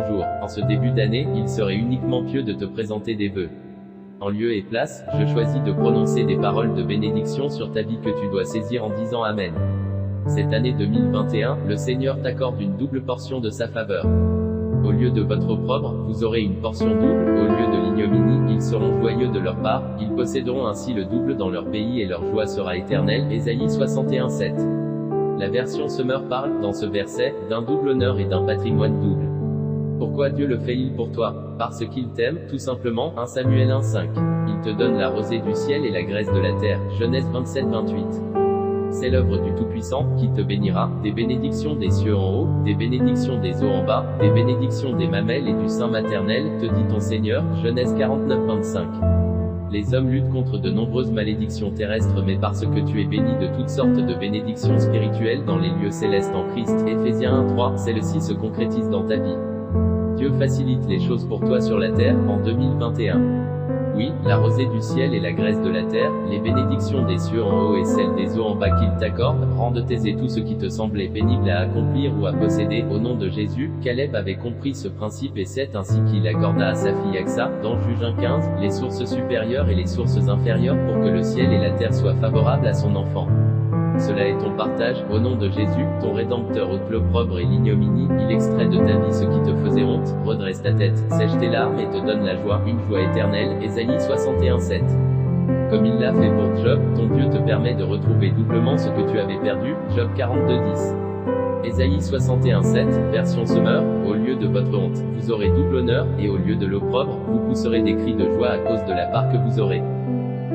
bonjour. En ce début d'année, il serait uniquement pieux de te présenter des vœux. En lieu et place, je choisis de prononcer des paroles de bénédiction sur ta vie que tu dois saisir en disant Amen. Cette année 2021, le Seigneur t'accorde une double portion de sa faveur. Au lieu de votre opprobre, vous aurez une portion double, au lieu de l'ignominie, ils seront joyeux de leur part, ils posséderont ainsi le double dans leur pays et leur joie sera éternelle. Ésaïe 61:7. La version Summer parle, dans ce verset, d'un double honneur et d'un patrimoine double. Pourquoi Dieu le fait-il pour toi? Parce qu'il t'aime, tout simplement. 1 Samuel 1:5. Il te donne la rosée du ciel et la graisse de la terre. Genèse 27:28. C'est l'œuvre du Tout-Puissant, qui te bénira, des bénédictions des cieux en haut, des bénédictions des eaux en bas, des bénédictions des mamelles et du sein maternel, te dit ton Seigneur. Genèse 49:25. Les hommes luttent contre de nombreuses malédictions terrestres, mais parce que tu es béni de toutes sortes de bénédictions spirituelles dans les lieux célestes en Christ. Éphésiens 1:3, celles-ci se concrétisent dans ta vie. Dieu facilite les choses pour toi sur la terre, en 2021. Oui, la rosée du ciel et la graisse de la terre, les bénédictions des cieux en haut et celles des eaux en bas qu'il t'accorde, rendent aisé tout ce qui te semblait pénible à accomplir ou à posséder. Au nom de Jésus, Caleb avait compris ce principe et c'est ainsi qu'il accorda à sa fille Aksa, dans Juge 1:15, les sources supérieures et les sources inférieures pour que le ciel et la terre soient favorables à son enfant. Cela est ton partage, au nom de Jésus, ton Rédempteur ôte l'opprobre et l'ignominie, il extrait de ta vie ce qui te faisait honte, redresse ta tête, sèche tes larmes et te donne la joie, une joie éternelle. Ésaïe 61:7. Comme il l'a fait pour Job, ton Dieu te permet de retrouver doublement ce que tu avais perdu. Job 42:10. Ésaïe 61:7, version Summer, au lieu de votre honte, vous aurez double honneur, et au lieu de l'opprobre, vous pousserez des cris de joie à cause de la part que vous aurez.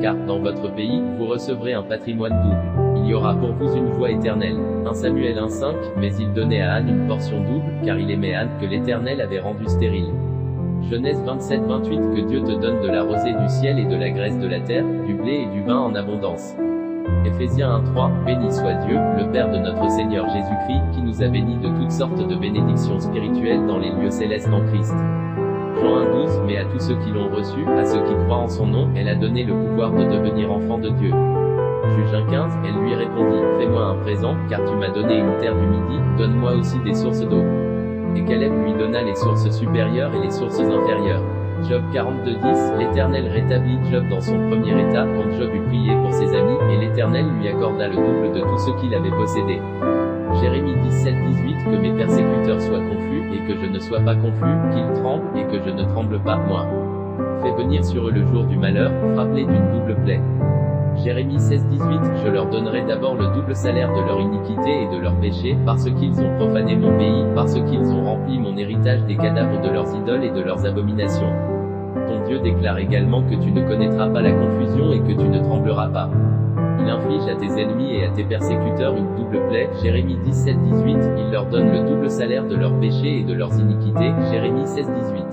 Car, dans votre pays, vous recevrez un patrimoine double. Il y aura pour vous une joie éternelle. 1 Samuel 1:5, mais il donnait à Anne une portion double, car il aimait Anne que l'Éternel avait rendue stérile. Genèse 27:28, que Dieu te donne de la rosée du ciel et de la graisse de la terre, du blé et du vin en abondance. Éphésiens 1:3, béni soit Dieu, le Père de notre Seigneur Jésus-Christ, qui nous a bénis de toutes sortes de bénédictions spirituelles dans les lieux célestes en Christ. Jean 1:12, mais à tous ceux qui l'ont reçu, à ceux qui croient en son nom, elle a donné le pouvoir de devenir enfants de Dieu. Juge 1:15, elle lui répondit, fais-moi un présent, car tu m'as donné une terre du midi, donne-moi aussi des sources d'eau. Et Caleb lui donna les sources supérieures et les sources inférieures. Job 42:10, l'Éternel rétablit Job dans son premier état, quand Job eut prié pour ses amis, et l'Éternel lui accorda le double de tout ce qu'il avait possédé. Jérémie 17:18, que mes persécuteurs soient confus, et que je ne sois pas confus, qu'ils tremblent, et que je ne tremble pas, moi. Fais venir sur eux le jour du malheur, frappe-les d'une double plaie. Jérémie 16:18, je leur donnerai d'abord le double salaire de leur iniquité et de leur péché, parce qu'ils ont profané mon pays, parce qu'ils ont rempli mon héritage des cadavres de leurs idoles et de leurs abominations. Ton Dieu déclare également que tu ne connaîtras pas la confusion et que tu ne trembleras pas. Il inflige à tes ennemis et à tes persécuteurs une double plaie. Jérémie 17:18, il leur donne le double salaire de leurs péchés et de leurs iniquités. Jérémie 16:18.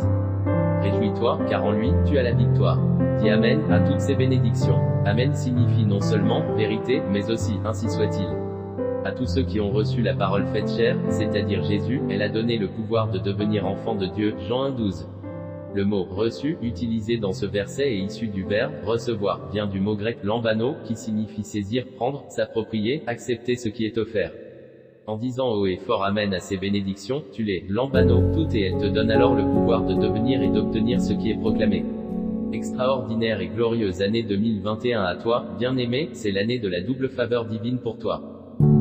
Réjouis-toi, car en lui, tu as la victoire. Dis Amen à toutes ces bénédictions. Amen signifie non seulement vérité, mais aussi ainsi soit-il. À tous ceux qui ont reçu la parole faite chair, c'est-à-dire Jésus, elle a donné le pouvoir de devenir enfant de Dieu. Jean 1:12. Le mot reçu, utilisé dans ce verset est issu du verbe recevoir, vient du mot grec lambano, qui signifie saisir, prendre, s'approprier, accepter ce qui est offert. En disant haut et fort Amen à ces bénédictions, tu les lambano toutes et elle te donne alors le pouvoir de devenir et d'obtenir ce qui est proclamé. Extraordinaire et glorieuse année 2021 à toi, bien-aimé, c'est l'année de la double faveur divine pour toi.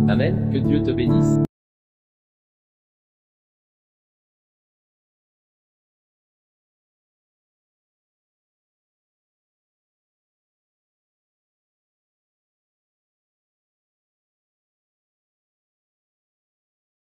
Amen, que Dieu te bénisse.